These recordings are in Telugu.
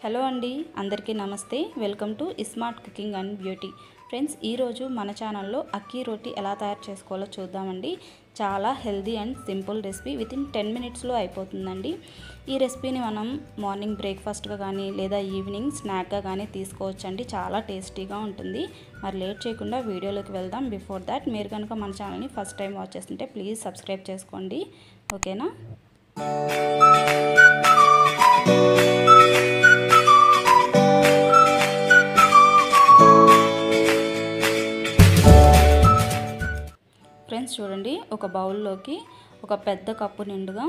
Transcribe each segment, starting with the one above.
హలో అండి, అందరికీ నమస్తే. Welcome to smart cooking and beauty. Friends, ఈరోజు మన ఛానల్లో అక్కీ రోటీ ఎలా తయారు చేసుకోవాలో చూద్దామండి. చాలా healthy and simple recipe, within 10 మినిట్స్లో అయిపోతుందండి. ఈ రెసిపీని మనం మార్నింగ్ బ్రేక్ఫాస్ట్గా కానీ లేదా ఈవినింగ్ స్నాక్గా కానీ తీసుకోవచ్చండి. చాలా టేస్టీగా ఉంటుంది. మరి లేట్ చేయకుండా వీడియోలోకి వెళ్దాం. బిఫోర్ దాట్, మీరు కనుక మన ఛానల్ని ఫస్ట్ టైం వాచ్ చేస్తుంటే ప్లీజ్ సబ్స్క్రైబ్ చేసుకోండి, ఓకేనా? ఫ్రెండ్స్ చూడండి, ఒక బౌల్లోకి ఒక పెద్ద కప్పు నిండుగా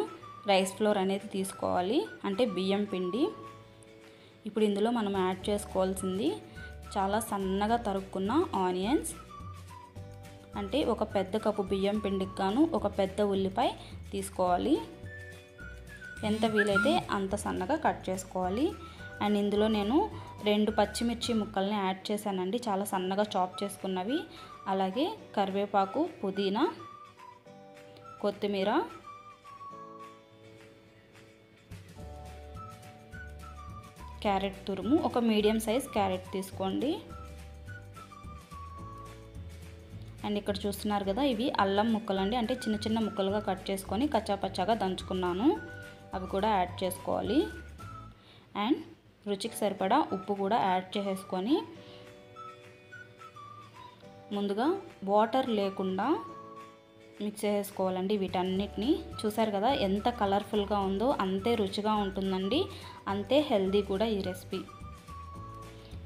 రైస్ ఫ్లోర్ అనేది తీసుకోవాలి, అంటే బియ్యం పిండి. ఇప్పుడు ఇందులో మనం యాడ్ చేసుకోవాల్సింది చాలా సన్నగా తరుక్కున్న ఆనియన్స్, అంటే ఒక పెద్ద కప్పు బియ్యం పిండికి గాను ఒక పెద్ద ఉల్లిపాయ తీసుకోవాలి. ఎంత వీలైతే అంత సన్నగా కట్ చేసుకోవాలి. అండ్ ఇందులో నేను 2 పచ్చిమిర్చి ముక్కల్ని యాడ్ చేశానండి, చాలా సన్నగా చాప్ చేసుకున్నవి. అలాగే కరివేపాకు, పుదీనా, కొత్తిమీర, క్యారెట్ తురుము, ఒక మీడియం సైజ్ క్యారెట్ తీసుకోండి. అండ్ ఇక్కడ చూస్తున్నారు కదా, ఇవి అల్లం ముక్కలండి, అంటే చిన్న చిన్న ముక్కలుగా కట్ చేసుకొని కచ్చాపచ్చాగా దంచుకున్నాను. అవి కూడా యాడ్ చేసుకోవాలి. అండ్ రుచికి సరిపడా ఉప్పు కూడా యాడ్ చేసుకొని ముందుగా వాటర్ లేకుండా మిక్స్ చేసుకోవాలండి వీటన్నిటిని. చూసారు కదా ఎంత కలర్ఫుల్గా ఉందో, అంతే రుచిగా ఉంటుందండి, అంతే హెల్దీ కూడా ఈ రెసిపీ.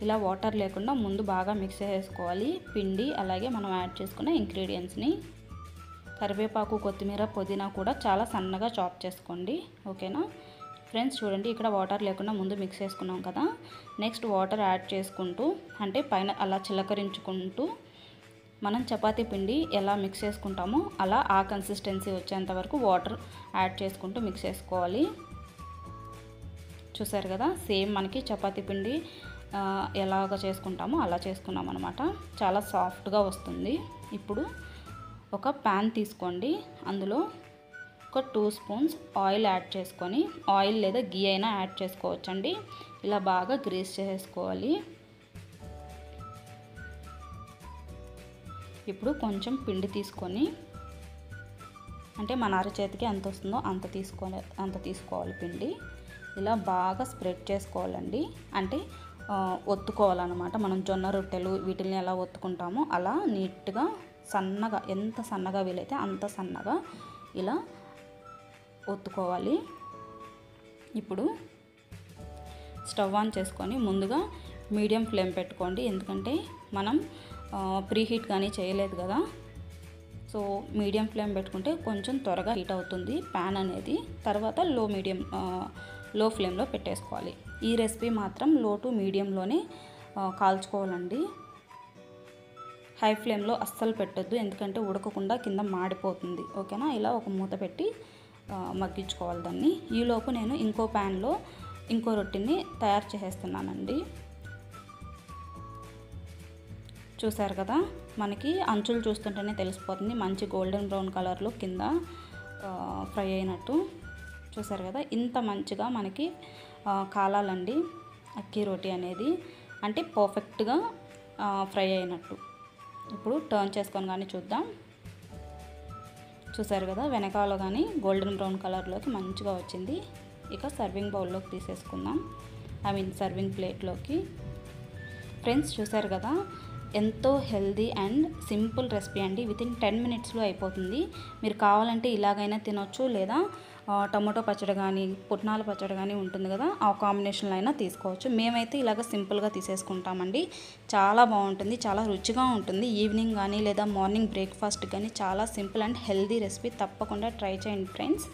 ఇలా వాటర్ లేకుండా ముందు బాగా మిక్స్ చేసుకోవాలి పిండి, అలాగే మనం యాడ్ చేసుకున్న ఇంగ్రీడియంట్స్ని. కరివేపాకు, కొత్తిమీర, పుదీనా కూడా చాలా సన్నగా చాప్ చేసుకోండి, ఓకేనా? ఫ్రెండ్స్ చూడండి, ఇక్కడ వాటర్ లేకుండా ముందు మిక్స్ చేసుకున్నాం కదా. నెక్స్ట్ వాటర్ యాడ్ చేసుకుంటూ, అంటే పైన అలా చిలకరించుకుంటూ, మనం చపాతీ పిండి ఎలా మిక్స్ చేసుకుంటామో అలా ఆ కన్సిస్టెన్సీ వచ్చేంత వరకు వాటర్ యాడ్ చేసుకుంటూ మిక్స్ చేసుకోవాలి. చూసారు కదా, సేమ్ మనకి చపాతీ పిండి ఎలాగ చేసుకుంటామో అలా చేసుకున్నాం అనమాట. చాలా సాఫ్ట్గా వస్తుంది. ఇప్పుడు ఒక ప్యాన్ తీసుకోండి, అందులో ఒక 2 స్పూన్స్ ఆయిల్ యాడ్ చేసుకొని, ఆయిల్ లేదా గీ అయినా యాడ్ చేసుకోవచ్చండి. ఇలా బాగా గ్రీస్ చేసుకోవాలి. ఇప్పుడు కొంచెం పిండి తీసుకొని, అంటే మన అరచేతికి ఎంత వస్తుందో అంత తీసుకోవాలి పిండి. ఇలా బాగా స్ప్రెడ్ చేసుకోవాలండి, అంటే ఒత్తుకోవాలన్నమాట. మనం జొన్న రొట్టెలు వీటిని ఎలా ఒత్తుకుంటామో అలా నీట్గా సన్నగా, ఎంత సన్నగా వీలైతే అంత సన్నగా ఇలా ఒత్తుకోవాలి. ఇప్పుడు స్టవ్ ఆన్ చేసుకొని ముందుగా మీడియం ఫ్లేమ్ పెట్టుకోండి, ఎందుకంటే మనం ప్రీహీట్ కానీ చేయలేదు కదా. సో మీడియం ఫ్లేమ్ పెట్టుకుంటే కొంచెం త్వరగా హీట్ అవుతుంది ప్యాన్ అనేది. తర్వాత లో ఫ్లేమ్లో పెట్టేసుకోవాలి. ఈ రెసిపీ మాత్రం లో టు మీడియంలోనే కాల్చుకోవాలండి. హై ఫ్లేమ్లో అస్సలు పెట్టొద్దు, ఎందుకంటే ఉడకకుండా కింద మాడిపోతుంది, ఓకేనా? ఇలా ఒక మూత పెట్టి మగ్గించుకోవాలి దాన్ని. ఈలోపు నేను ఇంకో ప్యాన్లో ఇంకో రొట్టిని తయారు చేసేస్తున్నానండి. చూసారు కదా, మనకి అంచులు చూస్తుంటేనే తెలిసిపోతుంది, మంచి గోల్డెన్ బ్రౌన్ కలర్లో కింద ఫ్రై అయినట్టు. చూసారు కదా, ఇంత మంచిగా మనకి కాలాలండి అక్కీ రోటీ అనేది, అంటే పర్ఫెక్ట్గా ఫ్రై అయినట్టు. ఇప్పుడు టర్న్ చేసుకొని కానీ చూద్దాం. చూసారు కదా, వెనకాల కానీ గోల్డెన్ బ్రౌన్ కలర్లోకి మంచిగా వచ్చింది. ఇక సర్వింగ్ బౌల్లోకి తీసేసుకుందాం, సర్వింగ్ ప్లేట్లోకి. ఫ్రెండ్స్ చూసారు కదా, ఎంతో హెల్దీ అండ్ సింపుల్ రెసిపీ అండి, వితిన్ 10 మినిట్స్లో అయిపోతుంది. మీరు కావాలంటే ఇలాగైనా తినొచ్చు, లేదా టమాటో పచ్చడి కానీ పుట్నాల పచ్చడి కానీ ఉంటుంది కదా, ఆ కాంబినేషన్లో అయినా తీసుకోవచ్చు. మేమైతే ఇలాగ సింపుల్గా తీసేసుకుంటామండి. చాలా బాగుంటుంది, చాలా రుచిగా ఉంటుంది. ఈవినింగ్ కానీ లేదా మార్నింగ్ బ్రేక్ఫాస్ట్ కానీ చాలా సింపుల్ అండ్ హెల్దీ రెసిపీ. తప్పకుండా ట్రై చేయండి ఫ్రెండ్స్.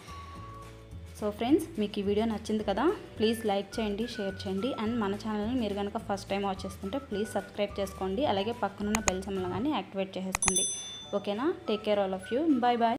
సో ఫ్రెండ్స్, మీకు ఈ వీడియో నచ్చింది కదా, ప్లీజ్ లైక్ చేయండి, షేర్ చేయండి. అండ్ మన ఛానల్ని మీరు కనుక ఫస్ట్ టైం వాచ్ చేస్తుంటే ప్లీజ్ సబ్స్క్రైబ్ చేసుకోండి, అలాగే పక్కనున్న బెల్ సింబల్ కానీ యాక్టివేట్ చేసేసుకోండి, ఓకేనా? Take care all of you. Bye bye.